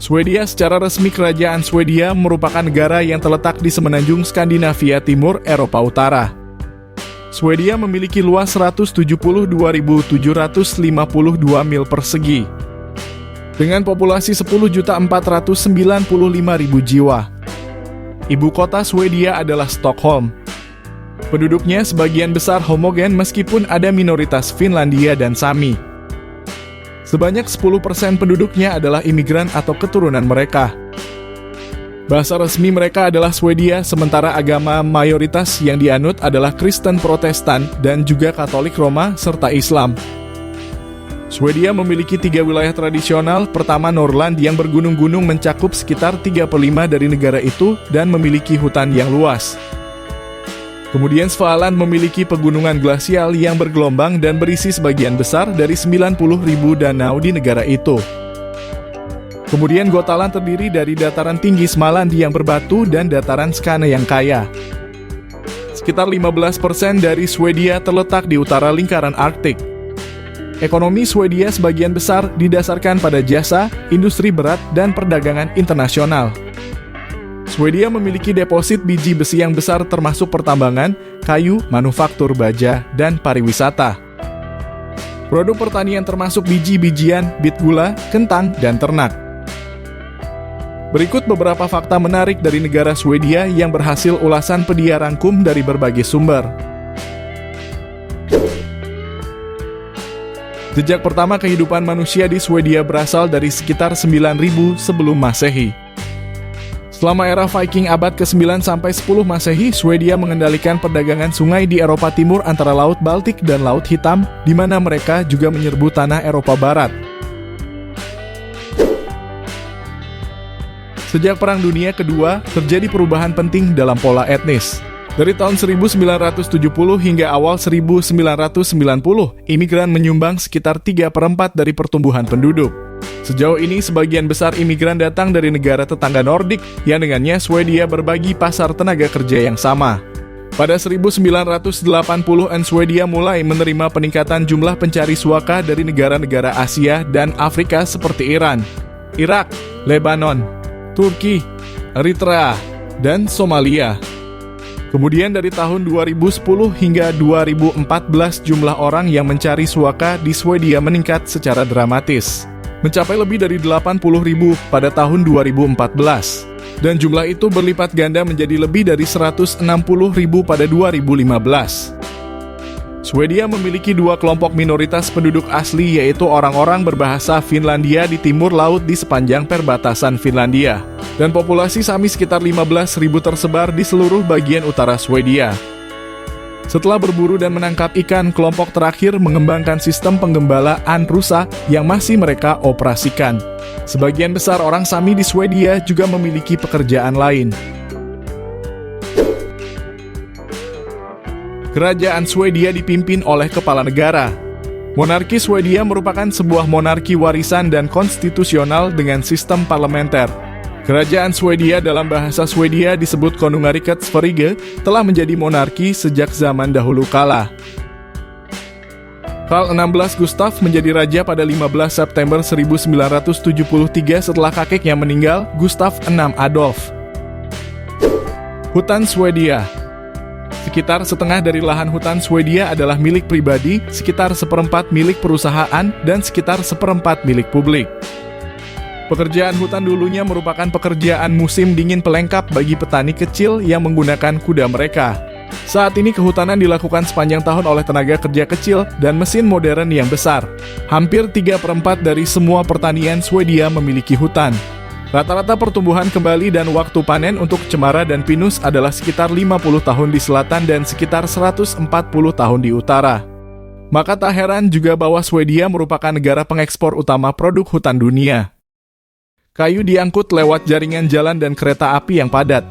Swedia secara resmi kerajaan Swedia merupakan negara yang terletak di semenanjung Skandinavia Timur, Eropa Utara. Swedia memiliki luas 172.752 mil persegi, dengan populasi 10.495.000 jiwa. Ibu kota Swedia adalah Stockholm. Penduduknya sebagian besar homogen meskipun ada minoritas Finlandia dan Sami. Sebanyak 10% penduduknya adalah imigran atau keturunan mereka. Bahasa resmi mereka adalah Swedia, sementara agama mayoritas yang dianut adalah Kristen Protestan dan juga Katolik Roma serta Islam. Swedia memiliki 3 wilayah tradisional. Pertama, Norrland yang bergunung-gunung mencakup sekitar 3/5 dari negara itu dan memiliki hutan yang luas. Kemudian Svaland memiliki pegunungan glasial yang bergelombang dan berisi sebagian besar dari 90.000 danau di negara itu. Kemudian Gotaland terdiri dari dataran tinggi Smaland yang berbatu dan dataran Skane yang kaya. Sekitar 15% dari Swedia terletak di utara lingkaran Arktik. Ekonomi Swedia sebagian besar didasarkan pada jasa, industri berat, dan perdagangan internasional. Swedia memiliki deposit biji besi yang besar termasuk pertambangan, kayu, manufaktur baja, dan pariwisata. Produk pertanian termasuk biji-bijian, bit gula, kentang, dan ternak. Berikut beberapa fakta menarik dari negara Swedia yang berhasil ulasan Pedia rangkum dari berbagai sumber. Jejak pertama kehidupan manusia di Swedia berasal dari sekitar 9.000 sebelum Masehi. Selama era Viking abad ke-9 sampai 10 Masehi, Swedia mengendalikan perdagangan sungai di Eropa Timur antara Laut Baltik dan Laut Hitam, di mana mereka juga menyerbu tanah Eropa Barat. Sejak Perang Dunia Kedua, terjadi perubahan penting dalam pola etnis. Dari tahun 1970 hingga awal 1990, imigran menyumbang sekitar 3/4 dari pertumbuhan penduduk. Sejauh ini, sebagian besar imigran datang dari negara tetangga Nordik, yang dengannya Swedia berbagi pasar tenaga kerja yang sama. Pada 1980-an, Swedia mulai menerima peningkatan jumlah pencari suaka dari negara-negara Asia dan Afrika seperti Iran, Irak, Lebanon, Turki, Eritrea, dan Somalia. Kemudian dari tahun 2010 hingga 2014, jumlah orang yang mencari suaka di Swedia meningkat secara dramatis, mencapai lebih dari 80.000 pada tahun 2014. Dan jumlah itu berlipat ganda menjadi lebih dari 160.000 pada 2015. Swedia memiliki 2 kelompok minoritas penduduk asli, yaitu orang-orang berbahasa Finlandia di timur laut di sepanjang perbatasan Finlandia, dan populasi Sami sekitar 15.000 tersebar di seluruh bagian utara Swedia. Setelah berburu dan menangkap ikan, kelompok terakhir mengembangkan sistem penggembalaan rusa yang masih mereka operasikan. Sebagian besar orang Sami di Swedia juga memiliki pekerjaan lain. Kerajaan Swedia dipimpin oleh kepala negara. Monarki Swedia merupakan sebuah monarki warisan dan konstitusional dengan sistem parlementer. Kerajaan Swedia dalam bahasa Swedia disebut Konungariket Sverige telah menjadi monarki sejak zaman dahulu kala. Karl XVI Gustaf menjadi raja pada 15 September 1973 setelah kakeknya meninggal, Gustaf VI Adolf. Hutan Swedia. Sekitar setengah dari lahan hutan Swedia adalah milik pribadi, sekitar 1/4 milik perusahaan, dan sekitar 1/4 milik publik. Pekerjaan hutan dulunya merupakan pekerjaan musim dingin pelengkap bagi petani kecil yang menggunakan kuda mereka. Saat ini kehutanan dilakukan sepanjang tahun oleh tenaga kerja kecil dan mesin modern yang besar. Hampir 3/4 dari semua pertanian Swedia memiliki hutan. Rata-rata pertumbuhan kembali dan waktu panen untuk cemara dan pinus adalah sekitar 50 tahun di selatan dan sekitar 140 tahun di utara. Maka tak heran juga bahwa Swedia merupakan negara pengekspor utama produk hutan dunia. Kayu diangkut lewat jaringan jalan dan kereta api yang padat.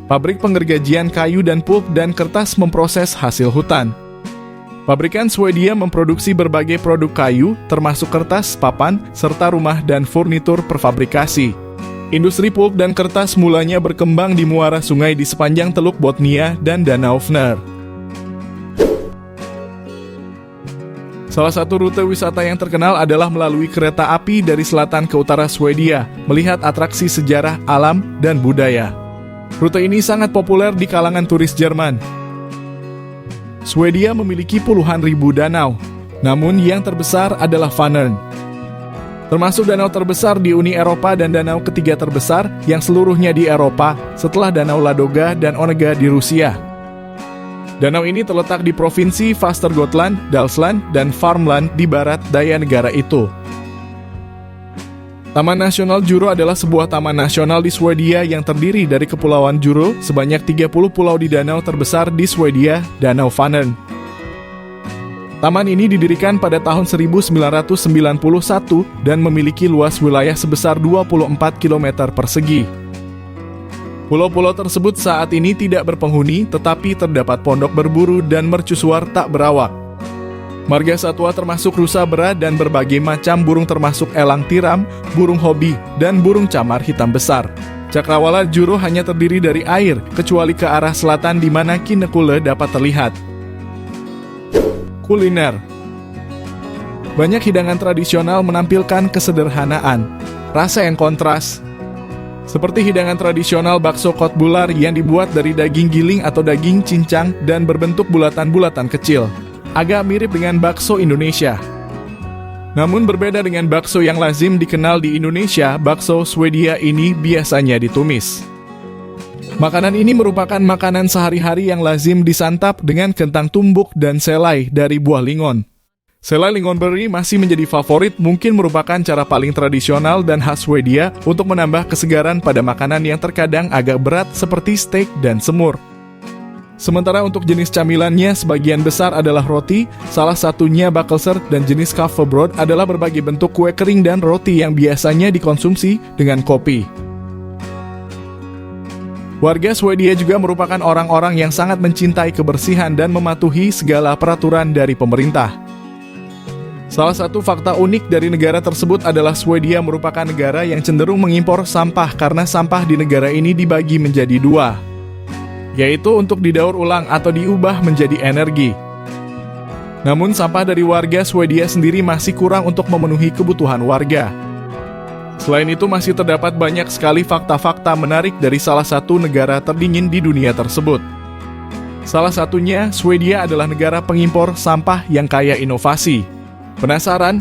Pabrik penggergajian kayu dan pulp dan kertas memproses hasil hutan. Pabrikan Swedia memproduksi berbagai produk kayu, termasuk kertas, papan, serta rumah dan furnitur perfabrikasi. Industri pulp dan kertas mulanya berkembang di muara sungai di sepanjang Teluk Bothnia dan Danau Vänern. Salah satu rute wisata yang terkenal adalah melalui kereta api dari selatan ke utara Swedia, melihat atraksi sejarah, alam, dan budaya. Rute ini sangat populer di kalangan turis Jerman. Swedia memiliki puluhan ribu danau, namun yang terbesar adalah Vänern. Termasuk danau terbesar di Uni Eropa dan danau ketiga terbesar yang seluruhnya di Eropa setelah Danau Ladoga dan Onega di Rusia. Danau ini terletak di provinsi Västergötland, Dalsland, dan Värmland di barat daya negara itu. Taman Nasional Djuro adalah sebuah taman nasional di Swedia yang terdiri dari Kepulauan Djuro sebanyak 30 pulau di danau terbesar di Swedia, Danau Vänern. Taman ini didirikan pada tahun 1991 dan memiliki luas wilayah sebesar 24 km persegi. Pulau-pulau tersebut saat ini tidak berpenghuni, tetapi terdapat pondok berburu dan mercusuar tak berawak. Marga satwa termasuk rusa bera dan berbagai macam burung termasuk elang tiram, burung hobi, dan burung camar hitam besar. Cakrawala Djuro hanya terdiri dari air, kecuali ke arah selatan di mana Kinnekulle dapat terlihat. Kuliner. Banyak hidangan tradisional menampilkan kesederhanaan, rasa yang kontras. Seperti hidangan tradisional bakso kotbular yang dibuat dari daging giling atau daging cincang dan berbentuk bulatan-bulatan kecil. Agak mirip dengan bakso Indonesia. Namun berbeda dengan bakso yang lazim dikenal di Indonesia, bakso Swedia ini biasanya ditumis. Makanan ini merupakan makanan sehari-hari yang lazim disantap dengan kentang tumbuk dan selai dari buah lingon. Selai lingonberry masih menjadi favorit, mungkin merupakan cara paling tradisional dan khas Swedia untuk menambah kesegaran pada makanan yang terkadang agak berat seperti steak dan semur. Sementara untuk jenis camilannya, sebagian besar adalah roti, salah satunya bakelser, dan jenis kaffebrod adalah berbagai bentuk kue kering dan roti yang biasanya dikonsumsi dengan kopi. Warga Swedia juga merupakan orang-orang yang sangat mencintai kebersihan dan mematuhi segala peraturan dari pemerintah. Salah satu fakta unik dari negara tersebut adalah Swedia merupakan negara yang cenderung mengimpor sampah karena sampah di negara ini dibagi menjadi dua, yaitu untuk didaur ulang atau diubah menjadi energi. Namun sampah dari warga Swedia sendiri masih kurang untuk memenuhi kebutuhan warga. Selain itu masih terdapat banyak sekali fakta-fakta menarik dari salah satu negara terdingin di dunia tersebut. Salah satunya, Swedia adalah negara pengimpor sampah yang kaya inovasi. Penasaran?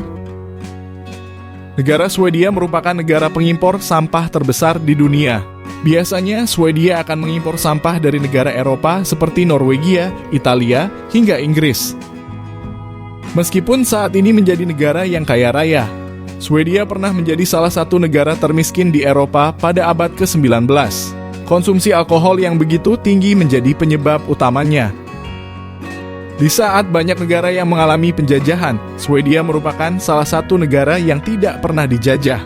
Negara Swedia merupakan negara pengimpor sampah terbesar di dunia. Biasanya, Swedia akan mengimpor sampah dari negara Eropa seperti Norwegia, Italia, hingga Inggris. Meskipun saat ini menjadi negara yang kaya raya, Swedia pernah menjadi salah satu negara termiskin di Eropa pada abad ke-19. Konsumsi alkohol yang begitu tinggi menjadi penyebab utamanya. Di saat banyak negara yang mengalami penjajahan, Swedia merupakan salah satu negara yang tidak pernah dijajah.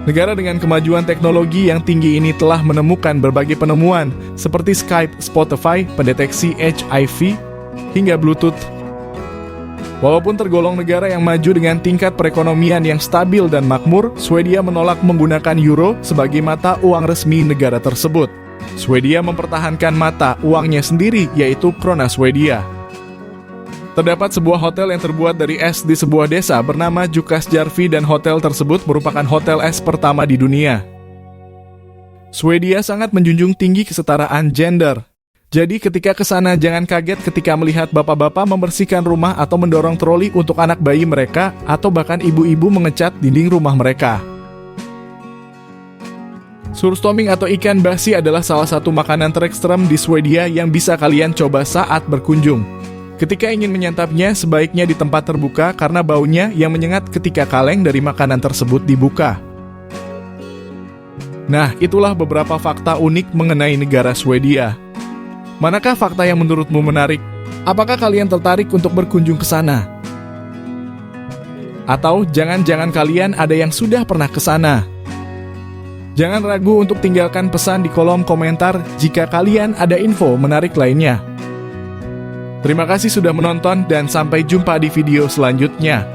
Negara dengan kemajuan teknologi yang tinggi ini telah menemukan berbagai penemuan seperti Skype, Spotify, pendeteksi HIV, hingga Bluetooth. Walaupun tergolong negara yang maju dengan tingkat perekonomian yang stabil dan makmur, Swedia menolak menggunakan euro sebagai mata uang resmi negara tersebut. Swedia mempertahankan mata uangnya sendiri, yaitu krona Swedia. Terdapat sebuah hotel yang terbuat dari es di sebuah desa bernama Jukkasjärvi dan hotel tersebut merupakan hotel es pertama di dunia. Swedia sangat menjunjung tinggi kesetaraan gender. Jadi ketika ke sana jangan kaget ketika melihat bapak-bapak membersihkan rumah atau mendorong troli untuk anak bayi mereka atau bahkan ibu-ibu mengecat dinding rumah mereka. Surströmming atau ikan basi adalah salah satu makanan terekstrem di Swedia yang bisa kalian coba saat berkunjung. Ketika ingin menyantapnya, sebaiknya di tempat terbuka karena baunya yang menyengat ketika kaleng dari makanan tersebut dibuka. Nah, itulah beberapa fakta unik mengenai negara Swedia. Manakah fakta yang menurutmu menarik? Apakah kalian tertarik untuk berkunjung ke sana? Atau jangan-jangan kalian ada yang sudah pernah ke sana? Jangan ragu untuk tinggalkan pesan di kolom komentar jika kalian ada info menarik lainnya. Terima kasih sudah menonton dan sampai jumpa di video selanjutnya.